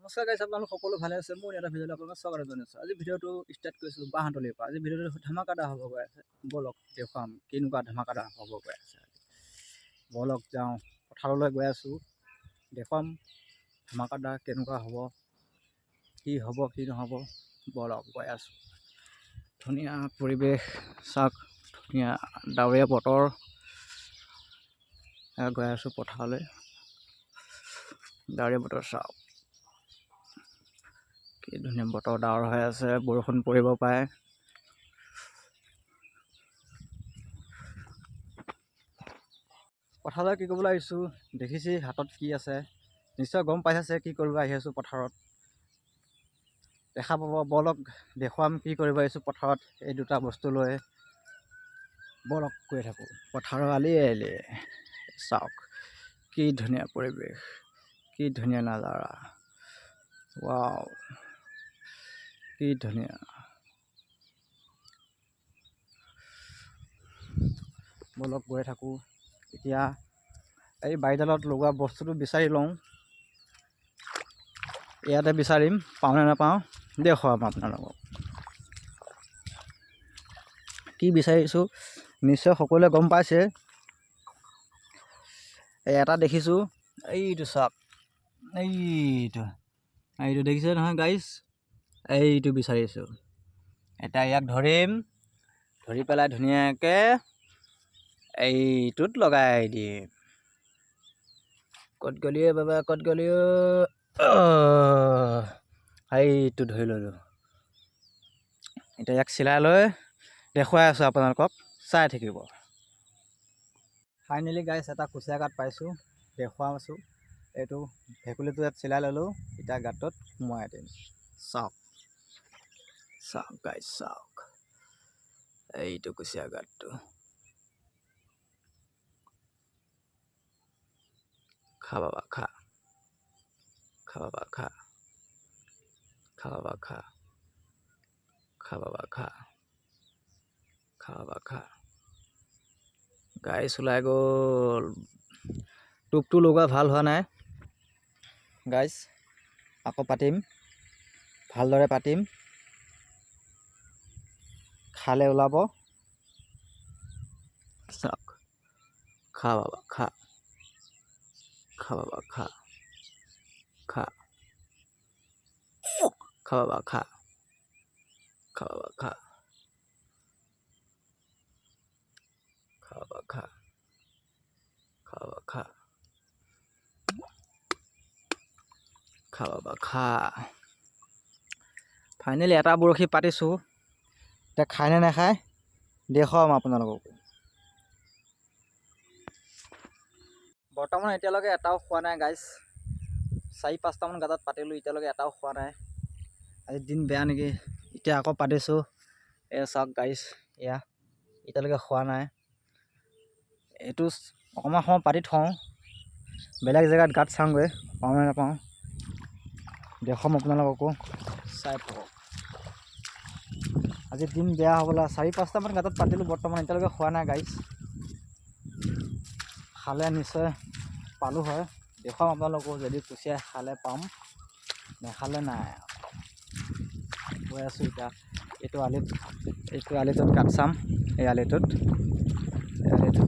নমস্কাৰ গাইছ, আপোনালোক সকলো ভালে আছে। মোৰ এটা ভিডিঅ'লৈ আপোনালোকক স্বাগত জনাইছোঁ। আজি ভিডিঅ'টো ষ্টাৰ্ট কৰিছোঁ বাঁহতলীৰ পৰা। আজি ভিডিঅ'টো ধামাকাদাৰ হ'ব গৈ আছে। বলক দেখুৱাম কেনেকুৱা ধামাকাদাৰ হ'ব গৈ আছে। বলক যাওঁ, পথাৰলৈ গৈ আছোঁ, দেখুৱাম ধামাকাদাৰ কেনেকুৱা হ'ব, কি হ'ব কি নহ'ব। বলক গৈ আছোঁ। ধুনীয়া পৰিৱেশ চাওক, ধুনীয়া ডাৱৰীয়া বতৰ। গৈ আছোঁ পথাৰলৈ, ডাৱৰীয়া বতৰ চাওক, কি ধুনীয়া বতৰ, ডাৱৰ হৈ আছে, বৰষুণ পৰিব পাৰে। পথাৰলৈ কি কৰিবলৈ আহিছোঁ দেখিছে, হাতত কি আছে নিশ্চয় গম পাইছে কি কৰিব আহি আছোঁ পথাৰত। দেখা পাব, বলক দেখুৱাম কি কৰিব আহিছোঁ পথাৰত। এই দুটা বস্তু লৈ বলক গৈ থাকোঁ পথাৰৰ আলিয়ে চাওক, কি ধুনীয়া পৰিৱেশ, কি ধুনীয়া নাজাৰা। ৱাও, কি ধুনীয়া। বলক গৈ থাকোঁ। এতিয়া এই বাৰীডালত লগোৱা বস্তুটো বিচাৰি লওঁ। ইয়াতে বিচাৰিম, পাওঁ নে নাপাওঁ দেখুৱাম আপোনালোকক। কি বিচাৰিছোঁ নিশ্চয় সকলোৱে গম পাইছে। এটা দেখিছোঁ, এইটো চাওক, এইটো দেখিছে নহয় গাইছ, এইটো বিচাৰিছোঁ। এতিয়া ইয়াক ধৰিম, ধৰি পেলাই ধুনীয়াকৈ এইটোত লগাই দিম। ক'ত গলিয়ে বাবা, ক'ত গলিয়ে, এইটো ধৰি ল'লোঁ। এতিয়া ইয়াক চিলাই লৈ দেখুৱাই আছোঁ আপোনালোকক, চাই থাকিব। ফাইনেলি গাইছ এটা কুচিয়া গাঁত পাইছোঁ, দেখুৱাইছোঁ। এইটো ভেকুলীটো ইয়াত চিলাই ল'লোঁ, এতিয়া গাঁতটোত সোমোৱাই দিম। চাওক চাওক গাইছ চাওক, এইটো কুচিয়া গাঁতটো। খা বাবা খা, খা বাবা খা, খা বাবা খা, খা বাবা খা, খা বাবা খা। গাইছ ওলাই গ'ল। টোপটো লগোৱা ভাল হোৱা নাই গাইছ, আকৌ পাতিম, ভালদৰে পাতিম, খালে ওলাব। চাওক, খা বাবা খা, খা বাবা খা, খা, খা বাবা খা, খা বাবা খা, খা বাবা খা, খা বাবা খা, খা বাবা খা। ফাইনেলি এটা বৰশী পাতিছোঁ, এতিয়া খায় নে নাখায় দেখুৱাম আপোনালোকক। বৰ্তমান এতিয়ালৈকে এটাও খোৱা নাই গাইছ। 4-5টামান গাঁতত পাতিলোঁ, এতিয়ালৈকে এটাও খোৱা নাই। আজি দিন বেয়া নেকি, এতিয়া আকৌ পাতিছোঁ। চাওক গাইছ, এয়া এতিয়ালৈকে খোৱা নাই। এইটো অকণমান সময় পাতি থওঁ, বেলেগ জেগাত গাঁত চাওঁগৈ, পাওঁ নে নাপাওঁ দেখুৱাম আপোনালোককো, চাই থাকক। আজি দিন বেয়া হ'বলা, 4-5টামান গাঁতত পাতিলোঁ, বৰ্তমান এতিয়ালৈকে খোৱা নাই গাইছ। খালে নিশ্চয় পালোঁ হয়, দেখুৱাম আপোনালোকো। যদি কুচিয়া খালে পাম, নেখালে নাই। গৈ আছোঁ এতিয়া এইটো আলিটোত গাঁত চাম। এই আলিটোত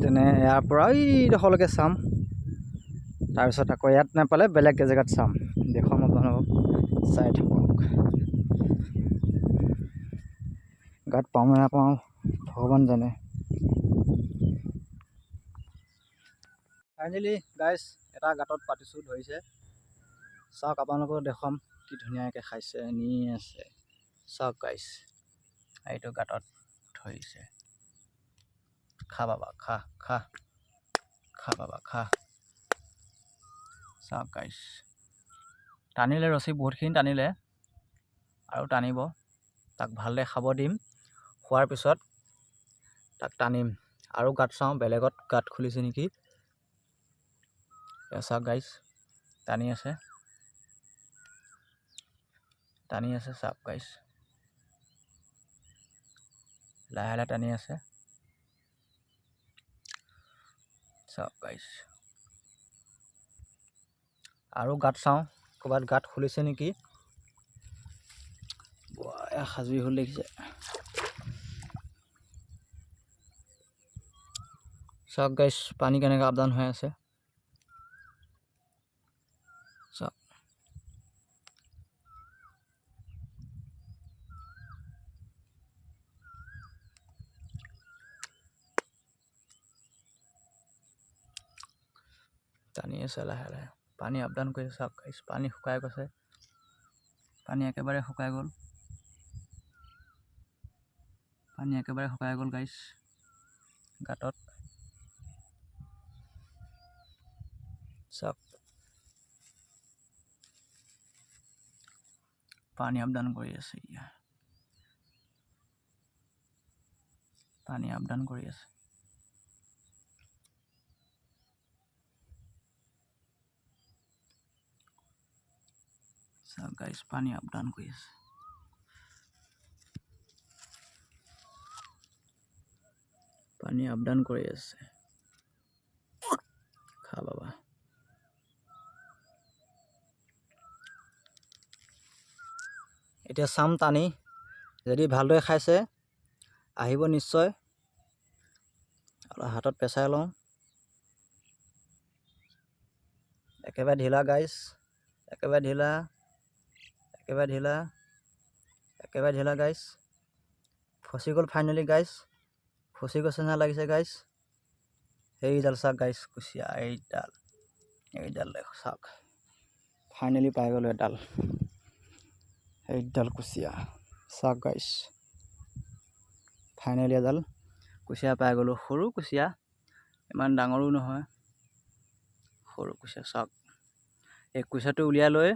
তেনে ইয়াৰ পৰা এইডোখৰলৈকে চাম, তাৰপিছত আকৌ ইয়াত নাপালে বেলেগ জেগাত চাম, দেখুৱাম আপোনালোকক, চাই থাকক। গাঁত পাওঁ নে নাপাওঁ ভগৱান জানে। ফাইনেলি গাইছ এটা গাঁতত পাতিছোঁ, ধৰিছে। চাওক আপোনালোকক দেখুৱাম, কি ধুনীয়াকৈ খাইছে, নি আছে। চাওক গাইছ, এইটো গাঁতত ধৰিছে। খা বাবা খা, খা, খা বাবা খা। চাওক গাইছ, টানিলে ৰছী, বহুতখিনি টানিলে, আৰু টানিব। তাক ভালদৰে খাব দিম, খোৱাৰ পিছত তাক টানিম। আৰু গাঁত চাওঁ, বেলেগত গাঁত খুলিছে নেকি। চাওক গাইছ, টানি আছে, টানি আছে, চাওক গাইছ, লাহে লাহে টানি আছে। চাওক গাইছ, আৰু গাঁত চাওঁ, ক'ৰবাত গাঁত খুলিছে নেকি সাজুৰি হ'ল দেখিছে চাওক গাইছ পানী কেনেকৈ আপ ডাউন হৈ আছে চাওক টানি আছে লাহে লাহে পানী আপ ডাউন কৰিছে চাওক গাইছ পানী শুকাই গৈছে পানী একেবাৰে শুকাই গ'ল গাইছ গাঁতত চাওক পানী আপ ডাউন কৰি আছে এতিয়া পানী আপ ডাউন কৰি আছে চাওক গাইছ পানী আপ ডাউন কৰি আছে পানী আপ ডাউন কৰি আছে খা বাবা এতিয়া চাম টানি যদি ভালদৰে খাইছে আহিব নিশ্চয় হাতত পেচাই লওঁ একেবাৰে ঢিলা গাইছ একেবাৰে ঢিলা গাইছ ফচি গ'ল ফাইনেলি গাইছ ফচি গৈছে না লাগিছে গাইছ এইডাল চাওক গাইছ কুচিয়া এইডাল দেখ চাওক ফাইনেলি পাই গ'লোঁ এইডাল কুচিয়া চাওক গাইছ ফাইনেলি এডাল কুচিয়া পাই গ'লোঁ সৰু কুচিয়া ইমান ডাঙৰো নহয় সৰু কুচিয়া চাওক এই কুচিয়াটো উলিয়াই লৈ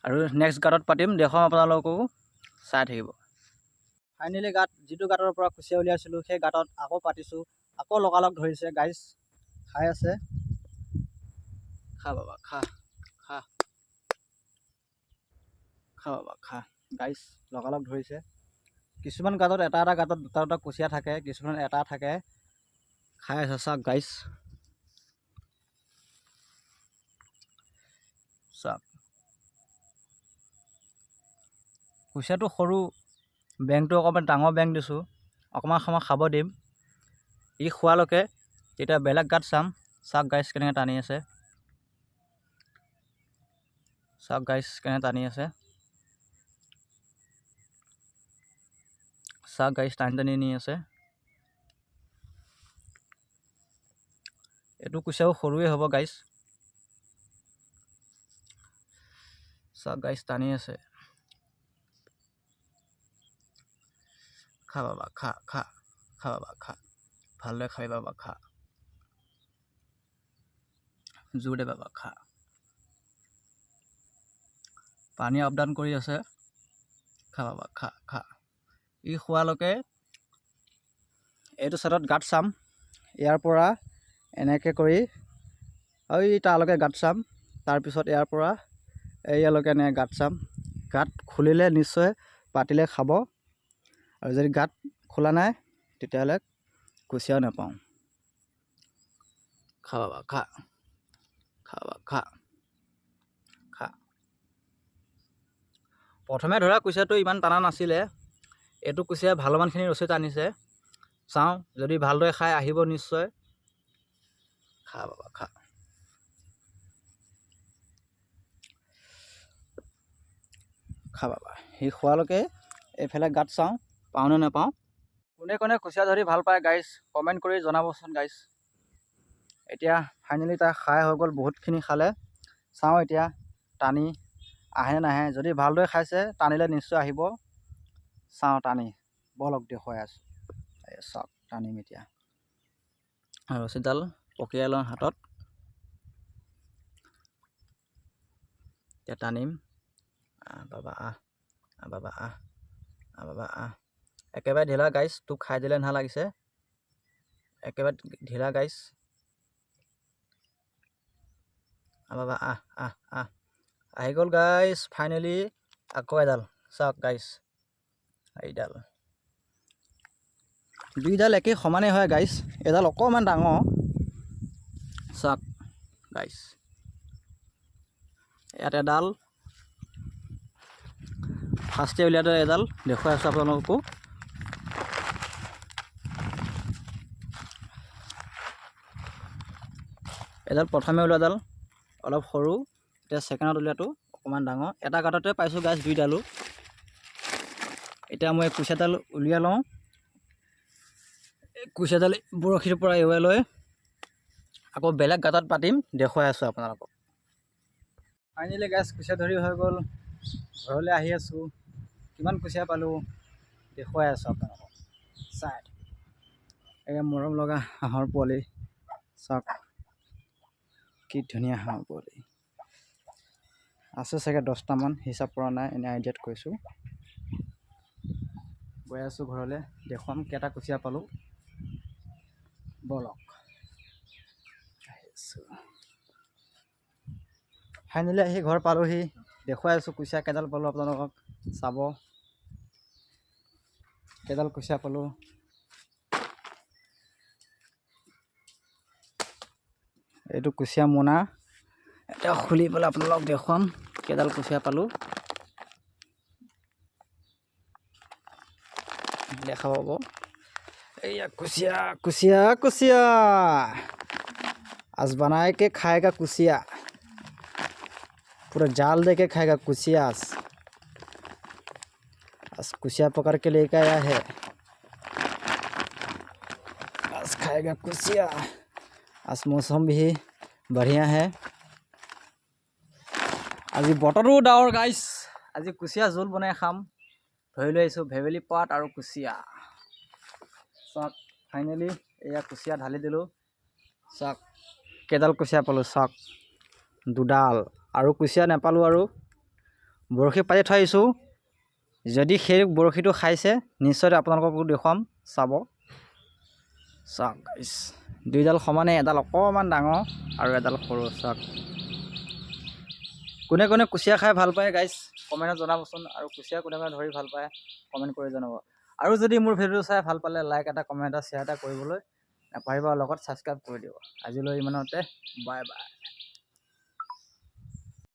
আৰু নেক্সট গাঁতত পাতিম দেখুৱাম আপোনালোককো চাই থাকিব ফাইনেলি যিটো গাঁতৰ পৰা কুচিয়া উলিয়াইছিলোঁ সেই গাঁতত আকৌ পাতিছোঁ আকৌ লগালগ ধৰিছে গাইছ খাই আছে খা বাবা খা বাবা খা গাইছ লগালগ ধৰিছে কিছুমান গাঁতত এটা গাঁতত দুটা কুচিয়া থাকে কিছুমান এটা থাকে খাই আছে চাওক গাইছ চাওক কুচিয়াটো সৰু বেংটো অকণমান ডাঙৰ বেং দিছোঁ অকণমান সময় খাব দিম ই খোৱালৈকে তেতিয়া বেলেগ গাঁত চাম চাওক গাইছ কেনেকৈ টানি আছে চাওক গাইছ টানি নি আছে এইটো কুচিয়াও সৰুৱে হ'ব গাইছ চাওক গাইছ টানি আছে খা বাবা খা বাবা খা ভালদৰে খাই বাবা খা জোৰ দে বাবা খা পানী আপ ডাউন কৰি আছে খা বাবা খা ই খোৱালৈকে এইটো চাইডত গাঁত চাম ইয়াৰ পৰা এনেকৈ কৰি আৰু তালৈকে গাঁত চাম তাৰপিছত ইয়াৰ পৰা ইয়ালৈকে এনেকৈ গাঁত চাম গাঁত খুলিলে নিশ্চয় পাতিলে খাব আৰু যদি গাঁত খোলা নাই তেতিয়াহ'লে কুচিয়াও নাপাওঁ খা বাবা খা প্ৰথমে ধৰা কুচিয়াটো ইমান টানা নাছিলে এইটো কুচিয়া ভালমানখিনি ৰছী টানিছে চাওঁ যদি ভালদৰে খাই আহিব নিশ্চয় খা বাবা খা বাবা সি খোৱালৈকে এইফালে গাঁত চাওঁ পাওঁনে নাপাওঁ কোনে কুচিয়া ধৰি ভাল পায় গাইছ কমেণ্ট কৰি জনাবচোন গাইছ এতিয়া ফাইনেলি তাৰ খাই হৈ গ'ল বহুতখিনি খালে চাওঁ এতিয়া টানি আহে নাহে যদি ভালদৰে খাইছে টানিলে নিশ্চয় আহিব চাওঁ টানি বলক দেখুৱাই আছোঁ চাওক টানিম এতিয়া ৰছীডাল পকিয়াই লওঁ হাতত এতিয়া টানিম বাবা একেবাৰে ঢিলা গাইছ তোক খাই দিলে না লাগিছে একেবাৰে ঢিলা গাইছ বাবা আহি গ'ল গাইছ ফাইনেলি আকৌ এডাল চাওক গাইছ এইডাল দুইডাল একেই সমানেই হয় গাইছ এডাল অকণমান ডাঙৰ চাওক গাইছ ইয়াত এডাল ফাৰ্ষ্টে উলিয়াওঁতে এডাল দেখুৱাই আছোঁ আপোনালোককো। এডাল প্ৰথমে উলিওৱাডাল অলপ সৰু, এতিয়া ছেকেণ্ডত উলিওৱাটো অকণমান ডাঙৰ। এটা গাঁততে পাইছোঁ গাছ দুইডালো। এতিয়া মই কুচিয়াডাল উলিয়াই লওঁ। কুচিয়াডাল বৰশীটোৰ পৰা এৰুৱাই লৈ আকৌ বেলেগ গাঁতত পাতিম, দেখুৱাই আছোঁ আপোনালোকক। ফাইনেলি গাছ কুচিয়া ধৰি হৈ গ'ল, ঘৰলৈ আহি আছোঁ। কিমান কুচিয়া পালোঁ দেখুৱাই আছোঁ আপোনালোকক। চাই এয়া মৰম লগা হাঁহৰ পোৱালি চাওক, কি ধুনীয়া হাঁহৰ পোৱালি। আছে চাগে 10টামান, হিচাপ কৰা নাই, এনে আইডিয়াত কৈছোঁ। গৈ আছোঁ ঘৰলৈ, দেখুৱাম কেইটা কুচিয়া পালোঁ। বলক ফাইনেলি আহি ঘৰ পালোহি, দেখুৱাই আছোঁ কুচিয়া কেইডাল পালোঁ আপোনালোকক। চাব কেইডাল কুচিয়া পালোঁ। এইটো কুচিয়া মোনা, এতিয়া খুলি পেলাই আপোনালোকক দেখুৱাম কেইডাল কুচিয়া পালোঁ। দেখা পাব এইয়া কুচিয়া কুচিয়া কুচিয়া, आज बनाए के खाएगा कुचिया, पूरा जाल दे के खाएगा कुचिया। आज कुचिया पकड़ के लेकर आया है, आज खाएगा कुचिया। आज मौसम भी बढ़िया है, आज बतरो डावर गाइस। आज कुचिया জোল বনাই খাম। ধৰি লৈ আহিছোঁ ভেবেলি পাত আৰু কুচিয়া। চাওক ফাইনেলি এয়া কুচিয়া ঢালি দিলোঁ। চাওক কেইডাল কুচিয়া পালোঁ, চাওক দুডাল। আৰু কুচিয়া নাপালোঁ, আৰু বৰশী পাতি থৈ আহিছোঁ। যদি সেই বৰশীটো খাইছে নিশ্চয় আপোনালোককো দেখুৱাম, চাব। চাওক গাইছ, দুইডাল সমানে, এডাল অকণমান ডাঙৰ আৰু এডাল সৰু। চাওক কোনে কোনে কুচিয়া খাই ভাল পায় গাইছ কমেণ্টত জনাবচোন, আৰু কুচিয়া কোনে কোনে ধৰি ভাল পায় কমেণ্ট কৰি জনাব। আৰু যদি মোৰ ভিডিঅ'টো চাই ভাল পালে লাইক এটা, কমেণ্ট এটা, শ্বেয়াৰ এটা কৰিবলৈ নাপাহৰিব, লগত ছাবস্ক্ৰাইব কৰি দিব। আজিলৈ ইমানতে, বাই বাই।